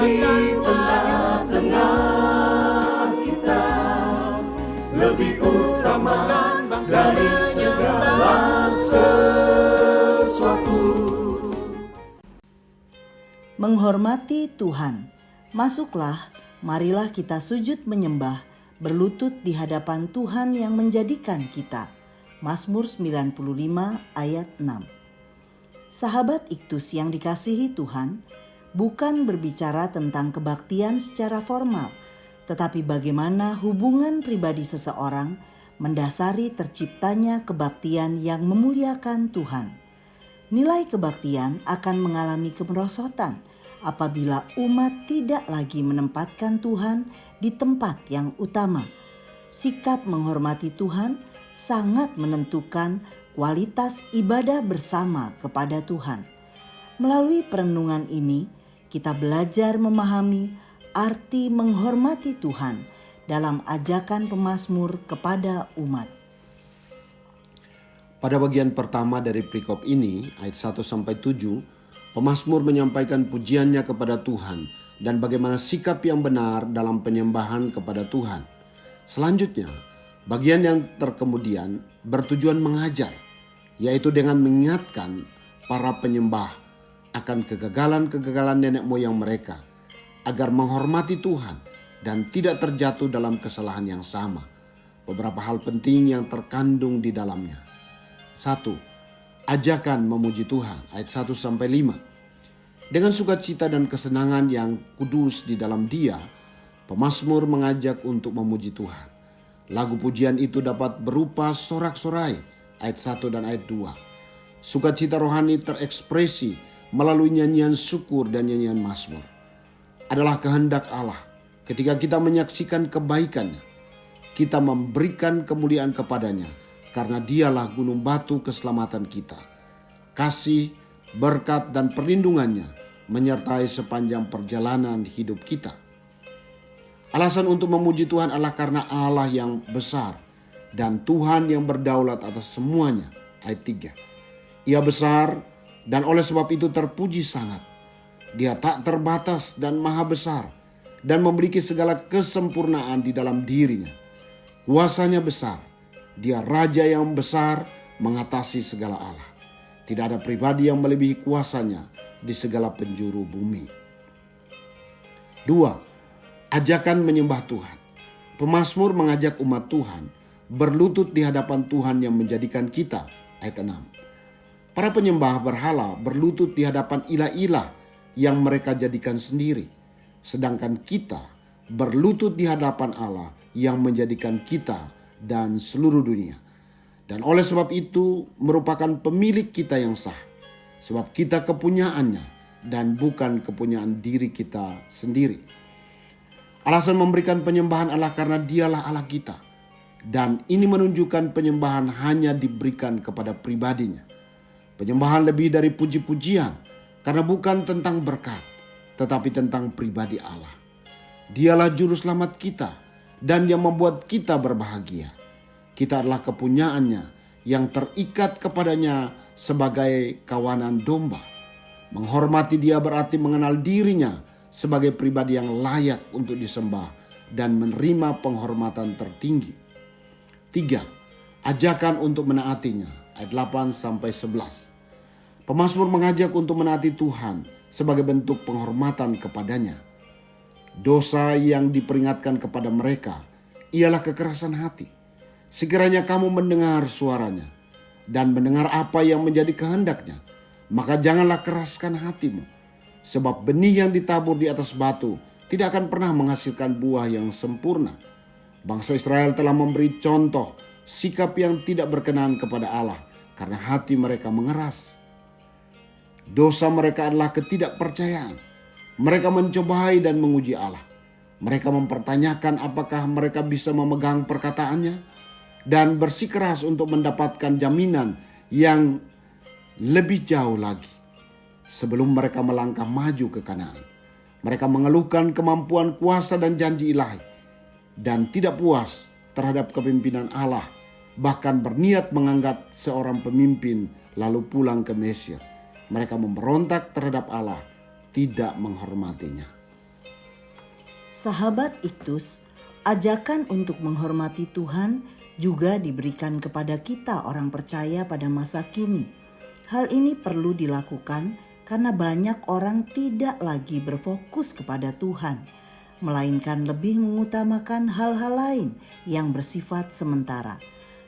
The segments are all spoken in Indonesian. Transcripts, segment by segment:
di tengah-tengah kita, lebih utama dari segala sesuatu. Menghormati Tuhan. Masuklah, marilah kita sujud menyembah, berlutut di hadapan Tuhan yang menjadikan kita. Mazmur 95 ayat 6. Sahabat Iktus yang dikasihi Tuhan, bukan berbicara tentang kebaktian secara formal, tetapi bagaimana hubungan pribadi seseorang mendasari terciptanya kebaktian yang memuliakan Tuhan. Nilai kebaktian akan mengalami kemerosotan apabila umat tidak lagi menempatkan Tuhan di tempat yang utama. Sikap menghormati Tuhan sangat menentukan kualitas ibadah bersama kepada Tuhan. Melalui perenungan ini, kita belajar memahami arti menghormati Tuhan dalam ajakan pemazmur kepada umat. Pada bagian pertama dari perikop ini, ayat 1-7, pemazmur menyampaikan pujiannya kepada Tuhan dan bagaimana sikap yang benar dalam penyembahan kepada Tuhan. Selanjutnya, bagian yang terkemudian bertujuan mengajar, yaitu dengan mengingatkan para penyembah akan kegagalan-kegagalan nenek moyang mereka, agar menghormati Tuhan dan tidak terjatuh dalam kesalahan yang sama. Beberapa hal penting yang terkandung di dalamnya. 1. Ajakan memuji Tuhan, ayat 1-5. Dengan sukacita dan kesenangan yang kudus di dalam Dia, pemazmur mengajak untuk memuji Tuhan. Lagu pujian itu dapat berupa sorak-sorai, ayat 1 dan ayat 2. Sukacita rohani terekspresi melalui nyanyian syukur dan nyanyian mazmur. Adalah kehendak Allah ketika kita menyaksikan kebaikannya, kita memberikan kemuliaan kepadanya, karena Dialah gunung batu keselamatan kita. Kasih, berkat dan perlindungannya menyertai sepanjang perjalanan hidup kita. Alasan untuk memuji Tuhan adalah karena Allah yang besar dan Tuhan yang berdaulat atas semuanya. Ayat 3. Ia besar dan oleh sebab itu terpuji sangat. Dia tak terbatas dan maha besar dan memiliki segala kesempurnaan di dalam dirinya. Kuasanya besar. Dia raja yang besar mengatasi segala Allah. Tidak ada pribadi yang melebihi kuasanya di segala penjuru bumi. 2. Ajakan menyembah Tuhan. Pemazmur mengajak umat Tuhan berlutut di hadapan Tuhan yang menjadikan kita. Ayat 6. Para penyembah berhala berlutut di hadapan ilah-ilah yang mereka jadikan sendiri. Sedangkan kita berlutut di hadapan Allah yang menjadikan kita dan seluruh dunia. Dan oleh sebab itu merupakan pemilik kita yang sah. Sebab kita kepunyaannya dan bukan kepunyaan diri kita sendiri. Alasan memberikan penyembahan Allah karena Dialah Allah kita. Dan ini menunjukkan penyembahan hanya diberikan kepada pribadinya. Penyembahan lebih dari puji-pujian karena bukan tentang berkat, tetapi tentang pribadi Allah. Dialah juru selamat kita dan yang membuat kita berbahagia. Kita adalah kepunyaannya yang terikat kepadanya sebagai kawanan domba. Menghormati Dia berarti mengenal dirinya sebagai pribadi yang layak untuk disembah dan menerima penghormatan tertinggi. 3. Ajakan untuk menaatinya, ayat 8-11. Pemazmur mengajak untuk menaati Tuhan sebagai bentuk penghormatan kepadanya. Dosa yang diperingatkan kepada mereka ialah kekerasan hati. Sekiranya kamu mendengar suaranya dan mendengar apa yang menjadi kehendaknya, maka janganlah keraskan hatimu. Sebab benih yang ditabur di atas batu tidak akan pernah menghasilkan buah yang sempurna. Bangsa Israel telah memberi contoh sikap yang tidak berkenan kepada Allah karena hati mereka mengeras. Dosa mereka adalah ketidakpercayaan. Mereka mencobai dan menguji Allah. Mereka mempertanyakan apakah mereka bisa memegang perkataannya dan bersikeras untuk mendapatkan jaminan yang lebih jauh lagi. Sebelum mereka melangkah maju ke Kanaan, mereka mengeluhkan kemampuan kuasa dan janji ilahi dan tidak puas terhadap kepemimpinan Allah, bahkan berniat mengangkat seorang pemimpin lalu pulang ke Mesir. Mereka memberontak terhadap Allah, tidak menghormatinya. Sahabat Iktus, ajakan untuk menghormati Tuhan juga diberikan kepada kita orang percaya pada masa kini. Hal ini perlu dilakukan karena banyak orang tidak lagi berfokus kepada Tuhan, melainkan lebih mengutamakan hal-hal lain yang bersifat sementara.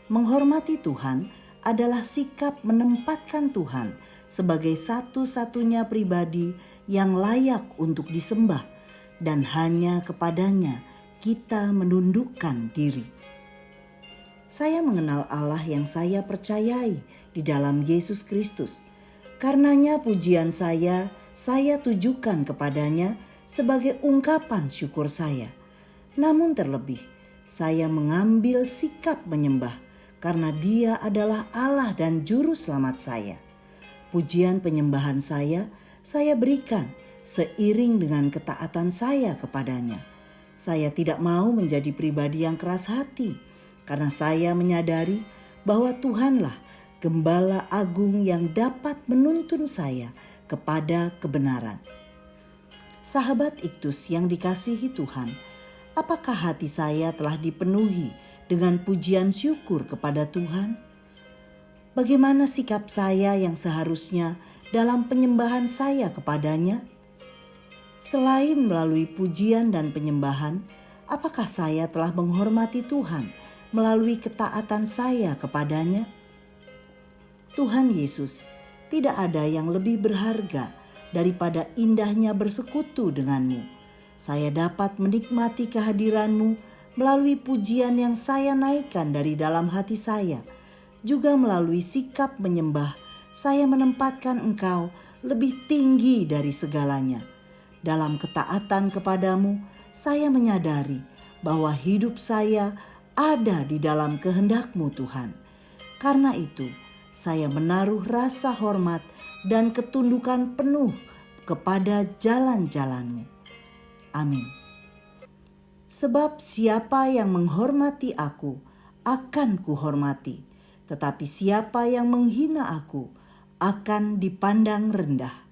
Menghormati Tuhan adalah sikap menempatkan Tuhan sebagai satu-satunya pribadi yang layak untuk disembah, dan hanya kepadanya kita menundukkan diri. Saya mengenal Allah yang saya percayai di dalam Yesus Kristus. Karenanya pujian saya tujukan kepadanya sebagai ungkapan syukur saya. Namun terlebih, saya mengambil sikap menyembah karena Dia adalah Allah dan Juru Selamat saya. Pujian penyembahan saya berikan seiring dengan ketaatan saya kepadanya. Saya tidak mau menjadi pribadi yang keras hati, karena saya menyadari bahwa Tuhanlah Gembala Agung yang dapat menuntun saya kepada kebenaran. Sahabat Iktus yang dikasihi Tuhan, apakah hati saya telah dipenuhi dengan pujian syukur kepada Tuhan? Bagaimana sikap saya yang seharusnya dalam penyembahan saya kepadanya? Selain melalui pujian dan penyembahan, apakah saya telah menghormati Tuhan melalui ketaatan saya kepadanya? Tuhan Yesus, tidak ada yang lebih berharga daripada indahnya bersekutu denganmu. Saya dapat menikmati kehadiranmu melalui pujian yang saya naikkan dari dalam hati saya. Juga melalui sikap menyembah, saya menempatkan Engkau lebih tinggi dari segalanya. Dalam ketaatan kepadamu, saya menyadari bahwa hidup saya ada di dalam kehendak-Mu Tuhan. Karena itu, saya menaruh rasa hormat dan ketundukan penuh kepada jalan-jalan-Mu. Amin. Sebab siapa yang menghormati aku, akan kuhormati. Tetapi siapa yang menghina aku, akan dipandang rendah.